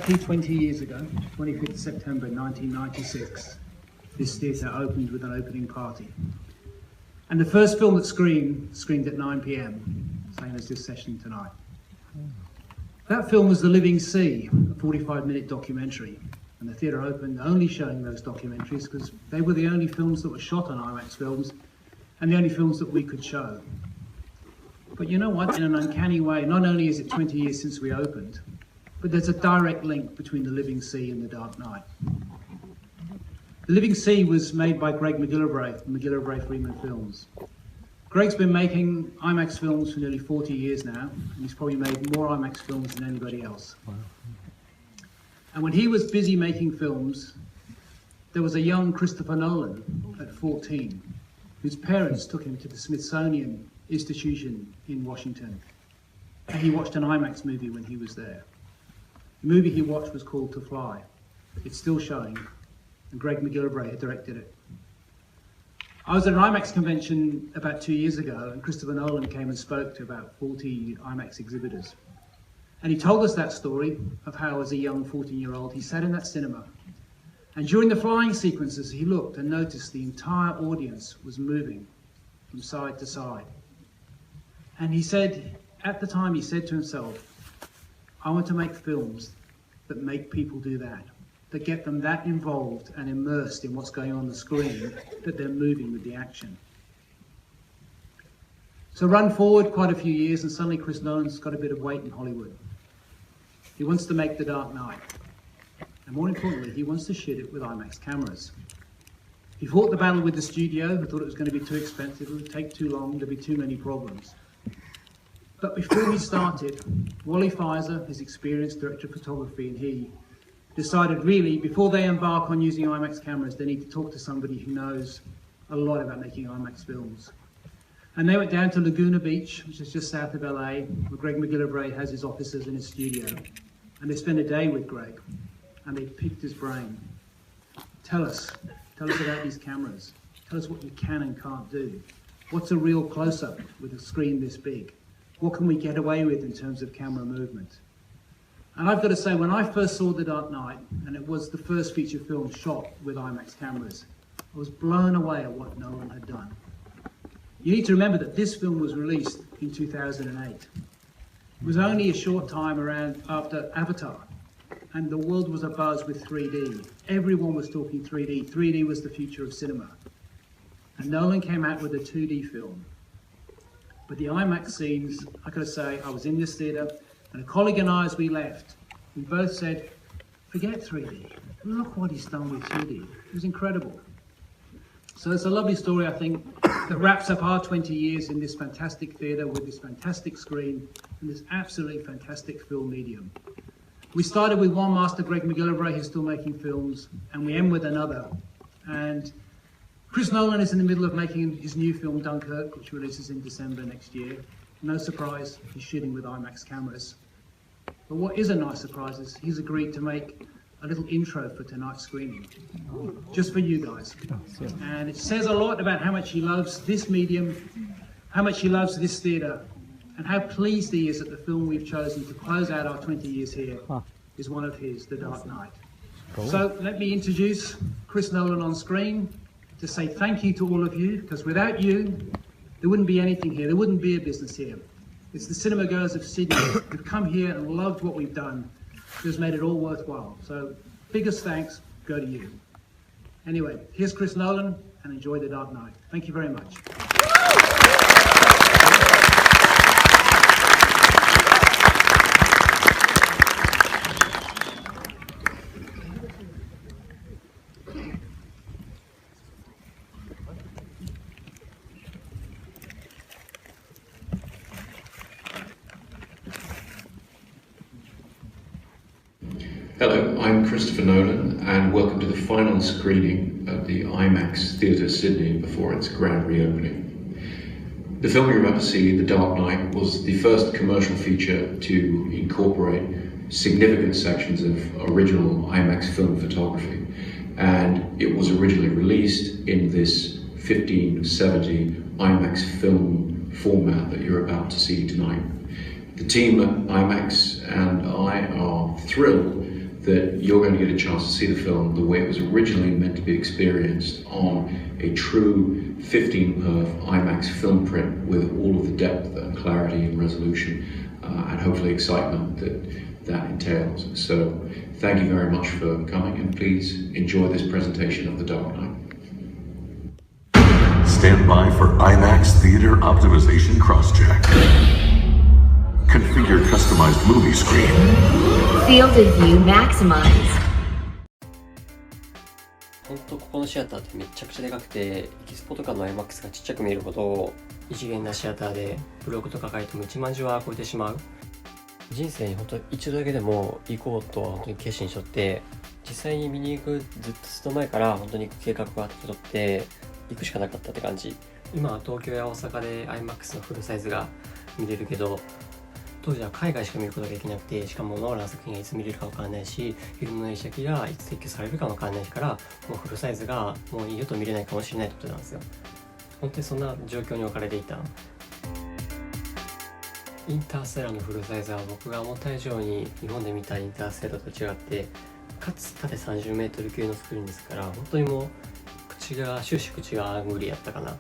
Exactly 20 years ago, 25th September 1996, this theatre opened with an opening party. And the first film that screened at 9 p.m, same as this session tonight. That film was The Living Sea, a 45-minute documentary. And the theatre opened only showing those documentaries because they were the only films that were shot on IMAX films and the only films that we could show. But you know what, in an uncanny way, not only is it 20 years since we opened, but there's a direct link between The Living Sea and The Dark Knight. The Living Sea was made by Greg McGillivray from McGillivray Freeman Films. Greg's been making IMAX films for nearly 40 years now, and he's probably made more IMAX films than anybody else. Wow. And when he was busy making films, there was a young Christopher Nolan at 14, whose parents took him to the Smithsonian Institution in Washington. And he watched an IMAX movie when he was there. The movie he watched was called To Fly. It's still showing, and Greg McGillivray had directed it. I was at an IMAX convention about 2 years ago, and Christopher Nolan came and spoke to about 40 IMAX exhibitors. And he told us that story of how, as a young 14-year-old, he sat in that cinema. And during the flying sequences, he looked and noticed the entire audience was moving from side to side. And he said, at the time, he said to himself, I want to make films that make people do that get them that involved and immersed in what's going on the screen, that they're moving with the action. So run forward quite a few years, and suddenly Chris Nolan's got a bit of weight in Hollywood. He wants to make The Dark Knight. And more importantly, he wants to shoot it with IMAX cameras. He fought the battle with the studio, who thought it was going to be too expensive, it would take too long, there'd be too many problems. But before he started, Wally Pfizer, his experienced director of photography, and he decided really, before they embark on using IMAX cameras, they need to talk to somebody who knows a lot about making IMAX films. And they went down to Laguna Beach, which is just south of LA, where Greg McGillivray has his offices and his studio. And they spent a day with Greg, and they picked his brain. Tell us about these cameras. Tell us what you can and can't do. What's a real close-up with a screen this big? What can we get away with in terms of camera movement? And I've got to say, when I first saw The Dark Knight, and it was the first feature film shot with IMAX cameras, I was blown away at what Nolan had done. You need to remember that this film was released in 2008. It was only a short time around after Avatar, and the world was abuzz with 3D. Everyone was talking 3D. 3D was the future of cinema. And Nolan came out with a 2D film. But the IMAX scenes, I gotta say, I was in this theatre, and a colleague and I, as we left, we both said, forget 3D. Look what he's done with 2D. It was incredible. So it's a lovely story, I think, that wraps up our 20 years in this fantastic theatre with this fantastic screen and this absolutely fantastic film medium. We started with one master, Greg McGillivray, who's still making films, and we end with another. And Chris Nolan is in the middle of making his new film, Dunkirk, which releases in December next year. No surprise, he's shooting with IMAX cameras. But what is a nice surprise is he's agreed to make a little intro for tonight's screening, just for you guys. And it says a lot about how much he loves this medium, how much he loves this theatre, and how pleased he is that the film we've chosen to close out our 20 years here is one of his, The Dark Knight. Cool. So let me introduce Chris Nolan on screen to say thank you to all of you, because without you, there wouldn't be anything here, there wouldn't be a business here. It's the cinema goers of Sydney who've come here and loved what we've done, who's made it all worthwhile. So biggest thanks go to you. Anyway, here's Chris Nolan, and enjoy The Dark Knight. Thank you very much. Hello, I'm Christopher Nolan, and welcome to the final screening of the IMAX Theatre Sydney before its grand reopening. The film you're about to see, The Dark Knight, was the first commercial feature to incorporate significant sections of original IMAX film photography, and it was originally released in this 1570 IMAX film format that you're about to see tonight. The team at IMAX and I are thrilled that you're going to get a chance to see the film the way it was originally meant to be experienced on a true 15 IMAX film print with all of the depth and clarity and resolution and hopefully excitement that entails. So thank you very much for coming, and please enjoy this presentation of The Dark Knight. Stand by for IMAX Theater Optimization Crosscheck. Configure customized movie screen. Field of view maximize. ほんとここのシアターってめちゃくちゃでかくて、エキスポとかの IMAX がちっちゃく見えるほど異次元なシアターで、ブログとか書いても1万字は超えてしまう。人生に本当一度だけでも行こうとは本当に決心しとって、実際に見に行くずっと前から本当に行く計画が立てとって行くしかなかったって感じ。今は東京や大阪で IMAX のフルサイズが見れるけど、当時は海外しか見ることができなくて、しかもノーラン作品がいつ見れるか分からないし、フィルムの映写機がいつ撤去されるか分からないから、もうフルサイズがもう二度と見れないかもしれないってことなんですよ。本当にそんな状況に置かれていた。インターステラーのフルサイズは僕が思った以上に日本で見たインターステラーと違って、かつ縦30メートル級のスクリーンですから、本当にもう終始口が無理やったかな。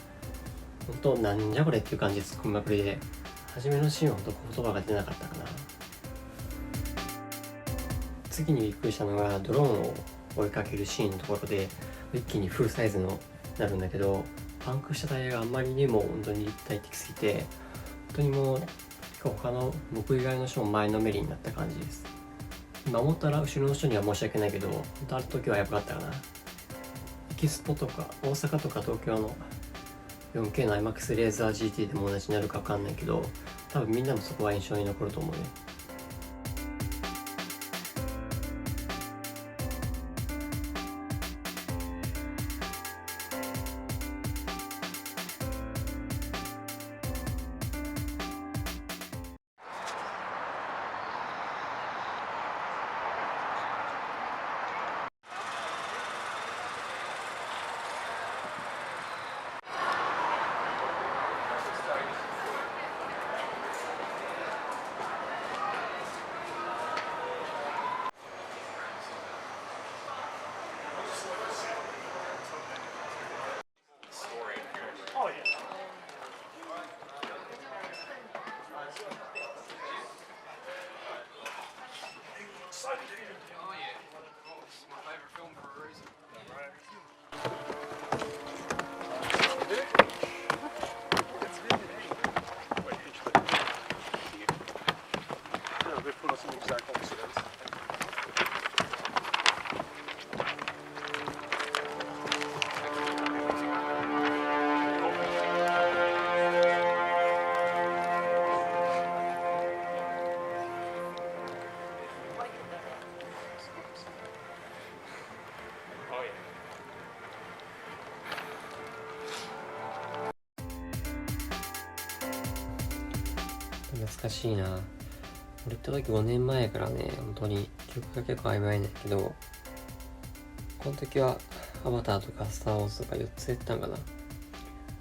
本当なんじゃこれっていう感じで突っ込みまくりで、初めのシーンは本当言葉が出なかったかな。次にびっくりしたのがドローンを追いかけるシーンのところで、一気にフルサイズのなるんだけど、パンクしたタイヤがあんまりにも本当に立体的すぎて、本当にもう他の僕以外の人も前のめりになった感じです。今思ったら後ろの人には申し訳ないけど、本当ある時はやばかったかな。エキスポとか大阪とか東京の 4K の IMAX レーザー GT でも同じになるか分かんないけど、多分みんなもそこは印象に残ると思うね。懐かしいな。俺行った時5年前からね、本当に記憶が結構曖昧なんだけど、この時はアバターとかスターウォーズとか4つやったんかな。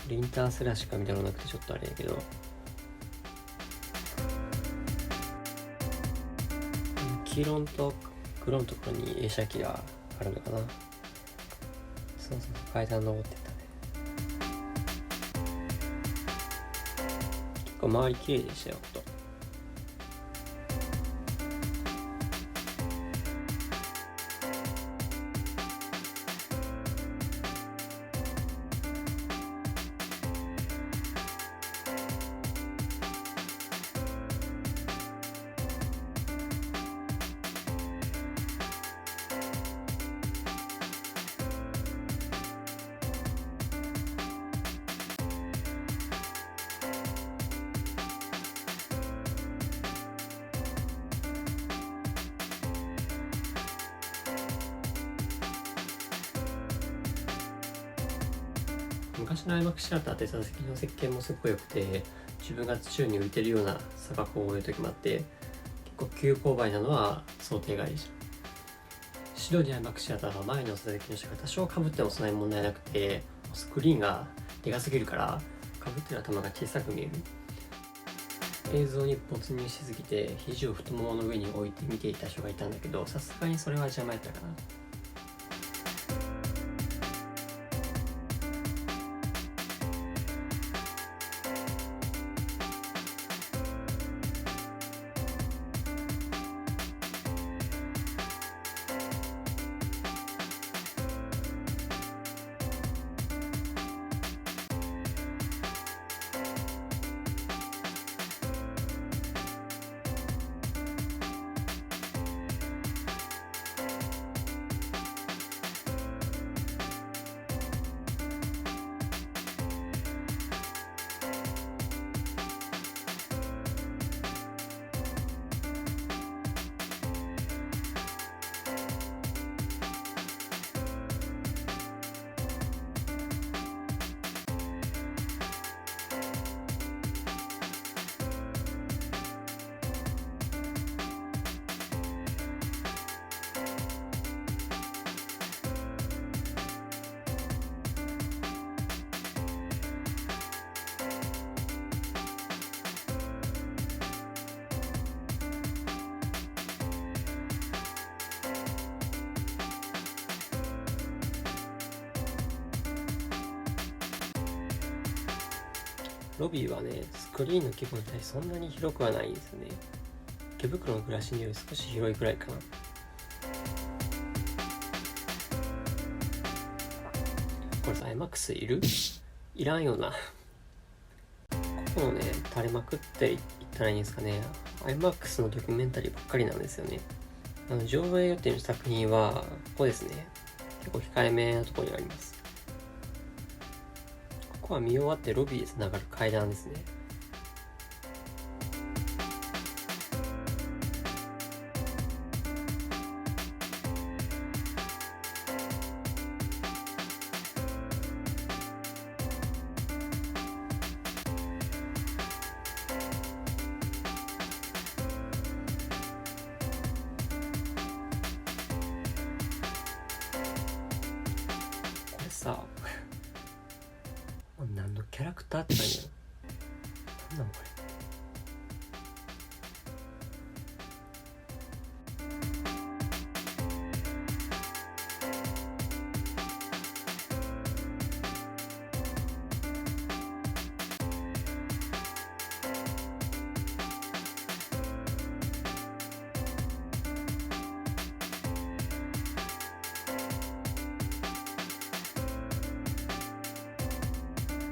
インターステラーしか見たことなくてちょっとあれやけど、黄色と黒のところに映写機があるのかな。そう階段登ってったね。結構周り綺麗でしたよ、ほんと。昔の IMAX シアターって座席の設計もすっごい良くて、自分が宙に浮いてるような錯覚を覚える時もあって、結構急勾配なのは想定外でした。シドニーIMAXシアターは前の座席の下が多少被ってもそんなに問題なくて、スクリーンがでかすぎるから被ってる頭が小さく見える。映像に没入しすぎて肘を太ももの上に置いて見ていた人がいたんだけど、さすがにそれは邪魔やったかな。ロビーはね、スクリーンの規模に対してそんなに広くはないんですよね。池袋の暮らしにより少し広いくらいかな。これさ、IMAX いる？いらんよな。ここのね、垂れまくっていったらいいんですかね。IMAX のドキュメンタリーばっかりなんですよね。上映予定の作品は、ここですね。結構控えめなところにあります。ここは見終わってロビーでつながる階段ですね。これさ、何のキャラクターって感じだよ。なんだこれ。